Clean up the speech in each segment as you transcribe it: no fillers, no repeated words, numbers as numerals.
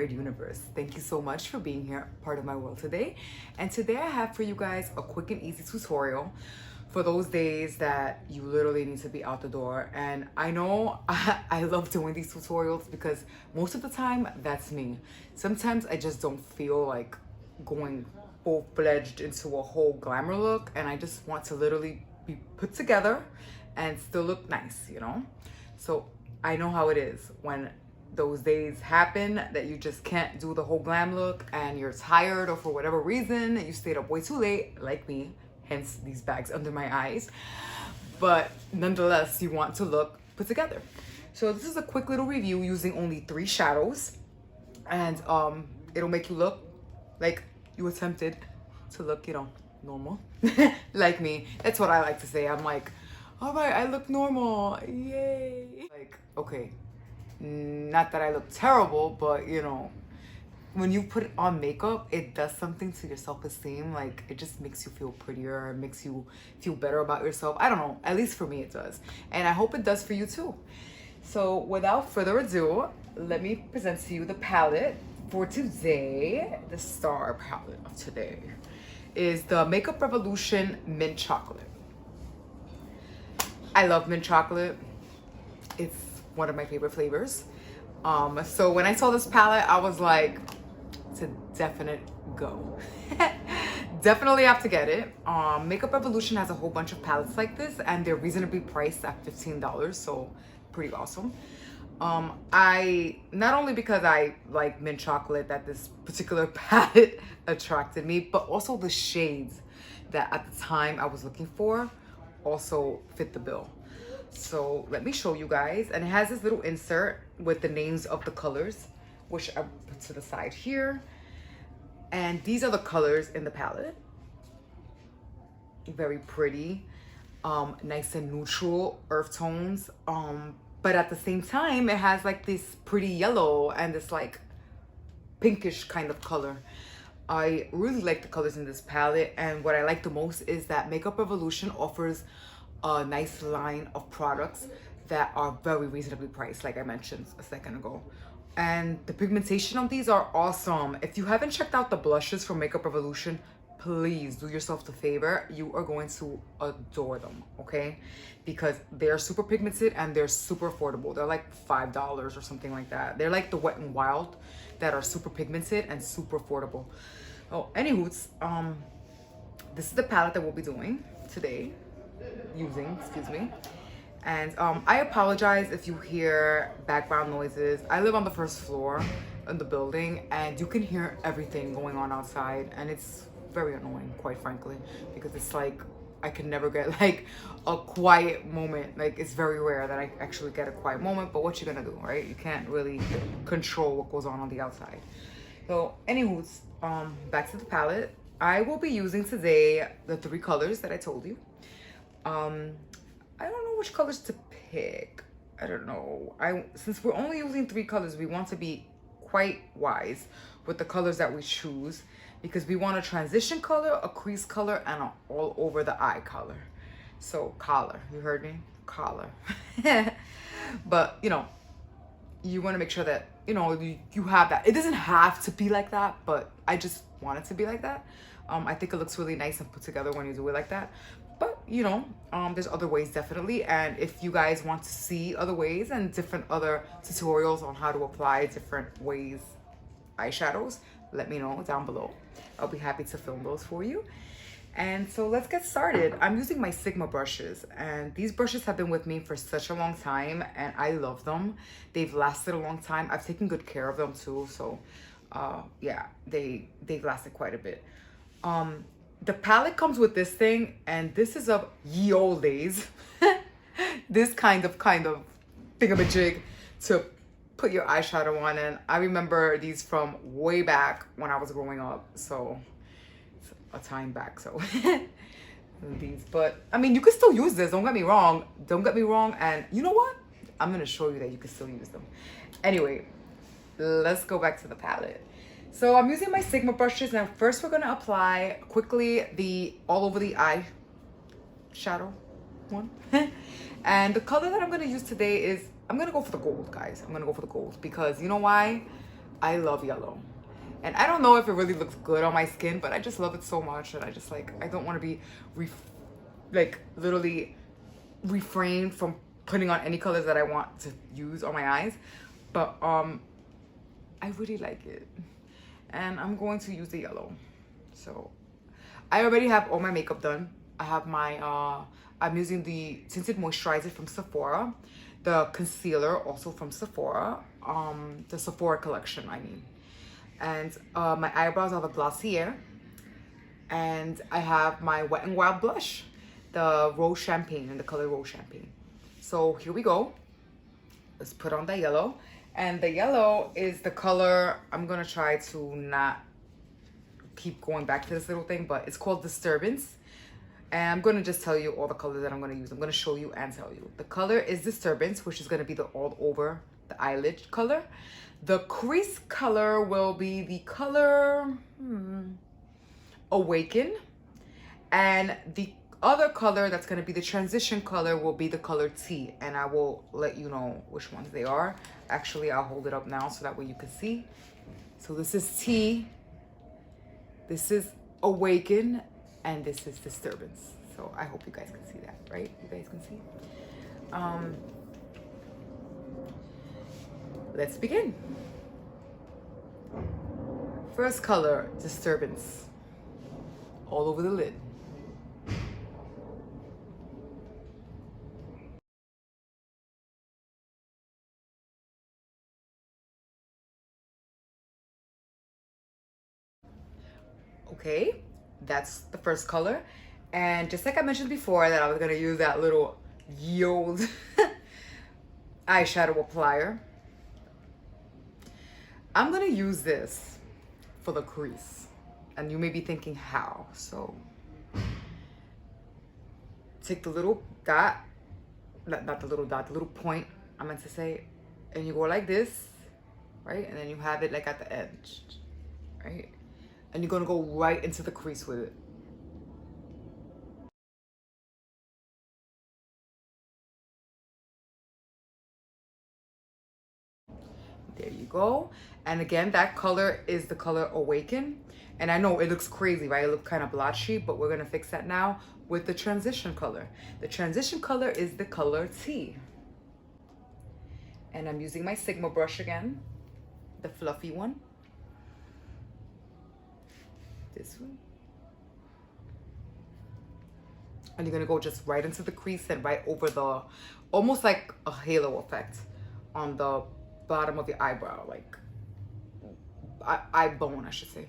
weird universe. Thank you so much for being here, part of my world today. And today I have for you guys a quick and easy tutorial for those days that you literally need to be out the door. And I know I love doing these tutorials because most of the time that's me. Sometimes I just don't feel like going full-fledged into a whole glamour look, and I just want to literally be put together and still look nice, you know? So I know how it is when those days happen that you just can't do the whole glam look and you're tired, or for whatever reason you stayed up way too late, like me, hence these bags under my eyes. But nonetheless, you want to look put together. So this is a quick little review using only 3 shadows, and it'll make you look like you attempted to look, you know, normal. Like me. That's what I like to say. I'm like, all right, I look normal, yay. Like, okay, not that I look terrible, but you know, when you put on makeup, it does something to your self-esteem. Like, it just makes you feel prettier, it makes you feel better about yourself. I don't know, at least for me it does. And I hope it does for you too. So without further ado, let me present to you the palette for today. The star palette of today is the Makeup Revolution Mint Chocolate. I love mint chocolate. It's one of my favorite flavors. So when I saw this palette, I was like, it's a definite go. Definitely have to get it. Makeup Revolution has a whole bunch of palettes like this, and they're reasonably priced at $15, so pretty awesome. I, not only because I like mint chocolate that this particular palette attracted me, but also the shades that at the time I was looking for also fit the bill. So let me show you guys. And it has this little insert with the names of the colors, which I put to the side here. And these are the colors in the palette. Very pretty, nice and neutral earth tones. But at the same time, it has like this pretty yellow and this like pinkish kind of color. I really like the colors in this palette, and what I like the most is that Makeup Revolution offers a nice line of products that are very reasonably priced, like I mentioned a second ago. And the pigmentation of these are awesome. If you haven't checked out the blushes from Makeup Revolution, please do yourself the favor. You are going to adore them, okay? Because they're super pigmented and they're super affordable. They're like $5 or something like that. They're like the Wet n Wild that are super pigmented and super affordable. Oh, anywho's, this is the palette that we'll be doing today, excuse me. And I apologize if you hear background noises. I live on the first floor in the building, and you can hear everything going on outside, and it's very annoying, quite frankly, because it's like I can never get like a quiet moment. Like, it's very rare that I actually get a quiet moment, but what you gonna do, right? You can't really control what goes on the outside. So anywho's, back to the palette. I will be using today the 3 colors that I told you. I don't know which colors to pick. I don't know. Since we're only using 3 colors, we want to be quite wise with the colors that we choose, because we want a transition color, a crease color, and an all over the eye color. So collar, you heard me? Collar. But you know, you want to make sure that, you know, you have that. It doesn't have to be like that, but I just want it to be like that. I think it looks really nice and put together when you do it like that. But you know, there's other ways definitely. And if you guys want to see other ways and different other tutorials on how to apply different ways eyeshadows, let me know down below. I'll be happy to film those for you. And so let's get started. I'm using my Sigma brushes, and these brushes have been with me for such a long time, and I love them. They've lasted a long time. I've taken good care of them too, so yeah, they've lasted quite a bit. The palette comes with this thing, and this is of ye old days. This kind of thingamajig to put your eyeshadow on, and I remember these from way back when I was growing up, so it's a time back. So these, but I mean, you can still use this, don't get me wrong, and you know what, I'm gonna show you that you can still use them. Anyway, let's go back to the palette. So I'm using my Sigma brushes, and first we're gonna apply quickly the all over the eye shadow one. And the color that I'm gonna use today is, I'm gonna go for the gold, guys. I'm gonna go for the gold because you know why? I love yellow. And I don't know if it really looks good on my skin, but I just love it so much that I just like, I don't want to be like literally refrain from putting on any colors that I want to use on my eyes. But I really like it. And I'm going to use the yellow. So I already have all my makeup done. I have my, I'm using the tinted moisturizer from Sephora, the concealer also from Sephora, the Sephora collection, I mean. And my eyebrows are the Glossier. And I have my Wet n Wild blush, the Rose Champagne, in the color Rose Champagne. So here we go. Let's put on the yellow. And the yellow is the color, I'm gonna try to not keep going back to this little thing, but it's called Disturbance. And I'm gonna just tell you all the colors that I'm gonna use. I'm gonna show you and tell you. The color is Disturbance, which is gonna be the all over the eyelid color. The crease color will be the color Awaken. And the other color that's gonna be the transition color will be the color Tea. And I will let you know which ones they are. Actually, I'll hold it up now so that way you can see. So this is Tea, this is Awaken, and this is Disturbance. So I hope you guys can see that, right? You guys can see. Let's begin. First color, Disturbance. All over the lid. Okay, that's the first color. And just like I mentioned before that I was gonna use that little old eyeshadow applier, I'm gonna use this for the crease. And you may be thinking how. So take the little dot, not the little dot, the little point, I meant to say, and you go like this, right? And then you have it like at the edge, right? And you're gonna go right into the crease with it. There you go. And again, that color is the color Awaken. And I know it looks crazy, right? It looks kind of blotchy, but we're gonna fix that now with the transition color. The transition color is the color Tea. And I'm using my Sigma brush again, the fluffy one. This one. And you're gonna go just right into the crease and right over the, almost like a halo effect on the bottom of your eyebrow, like eye bone, I should say.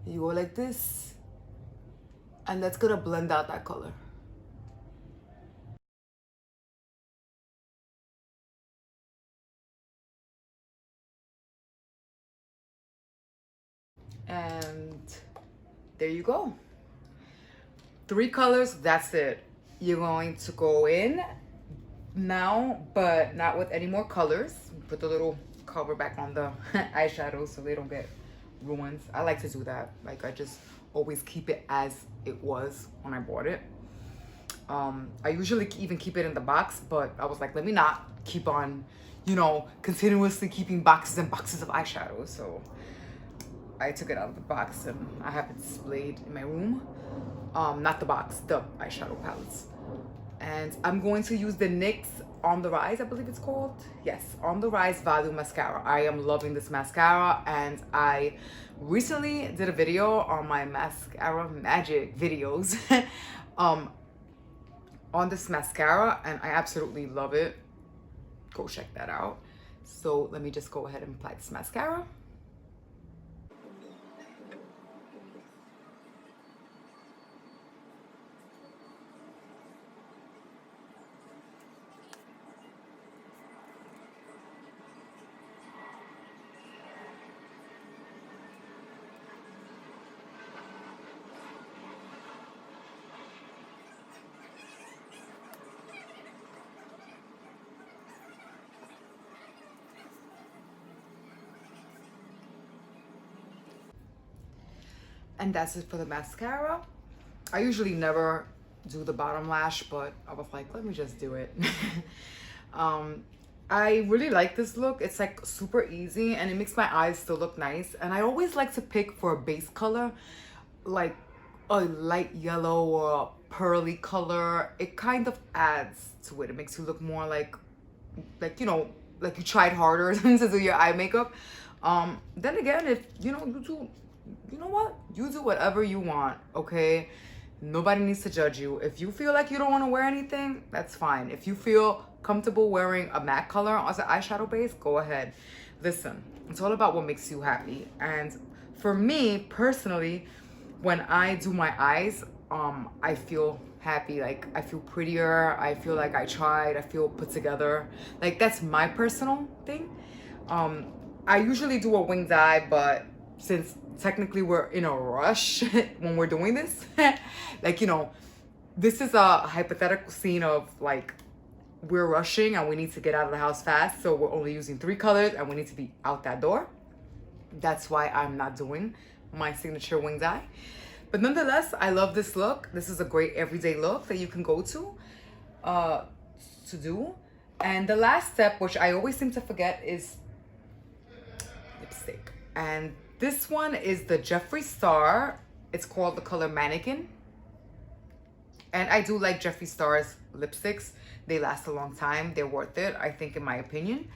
You go like this, and that's gonna blend out that color. And there you go. 3 colors, that's it. You're going to go in now, but not with any more colors. Put the little cover back on the eyeshadows so they don't get ruined. I like to do that. Like, I just always keep it as it was when I bought it. I usually even keep it in the box, but I was like, let me not keep on, you know, continuously keeping boxes and boxes of eyeshadow. So I took it out of the box and I have it displayed in my room. Not the box, the eyeshadow palettes. And I'm going to use the NYX On The Rise, I believe it's called. Yes, On The Rise Volume Mascara. I am loving this mascara, and I recently did a video on my mascara magic videos on this mascara, and I absolutely love it. Go check that out. So let me just go ahead and apply this mascara. And that's it for the mascara. I usually never do the bottom lash, but I was like, let me just do it. I really like this look. It's like super easy and it makes my eyes still look nice. And I always like to pick for a base color, like a light yellow or a pearly color. It kind of adds to it. It makes you look more like you know, like you tried harder to do your eye makeup. Then again, if you know, you know what? You do whatever you want, okay? Nobody needs to judge you. If you feel like you don't want to wear anything, that's fine. If you feel comfortable wearing a matte color as an eyeshadow base, go ahead. Listen, it's all about what makes you happy. And for me personally, when I do my eyes, I feel happy. Like I feel prettier. I feel like I tried. I feel put together. Like that's my personal thing. I usually do a winged eye, but since technically we're in a rush when we're doing this, like, you know, this is a hypothetical scene of like we're rushing and we need to get out of the house fast, so we're only using 3 colors and we need to be out that door. That's why I'm not doing my signature winged eye. But nonetheless, I love this look. This is a great everyday look that you can go to do. And the last step, which I always seem to forget, is lipstick. And this one is the Jeffree Star. It's called the color Mannequin. And I do like Jeffree Star's lipsticks. They last a long time. They're worth it, I think, in my opinion.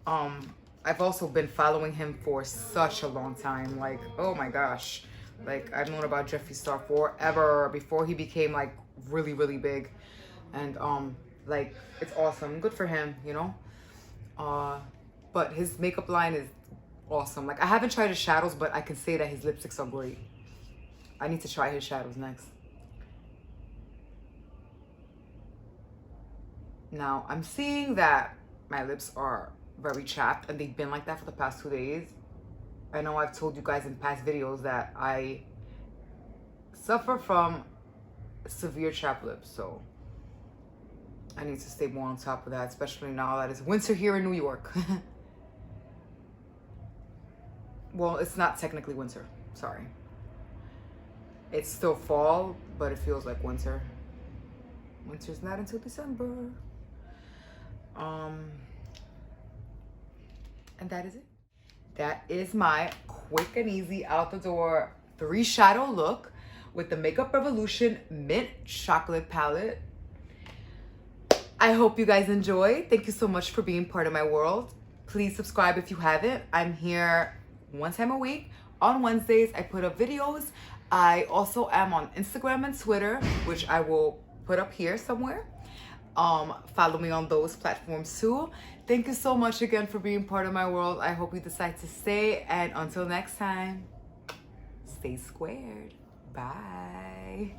I've also been following him for such a long time. Like, oh my gosh. Like, I've known about Jeffree Star forever, before he became like really, really big. And like, it's awesome. Good for him, you know? But his makeup line is awesome. Like, I haven't tried his shadows, but I can say that his lipsticks are great. I need to try his shadows next. Now, I'm seeing that my lips are very chapped, and they've been like that for the past 2 days. I know I've told you guys in past videos that I suffer from severe chapped lips, so I need to stay more on top of that, especially now that it's winter here in New York. Well, it's not technically winter, sorry. It's still fall, but it feels like winter. Winter's not until December. And that is it. That is my quick and easy out the door 3 shadow look with the Makeup Revolution Mint Chocolate Palette. I hope you guys enjoy. Thank you so much for being part of my world. Please subscribe if you haven't. I'm here 1 time a week. On Wednesdays, I put up videos. I also am on Instagram and Twitter, which I will put up here somewhere. Follow me on those platforms too. Thank you so much again for being part of my world. I hope you decide to stay, and until next time, stay squared. Bye.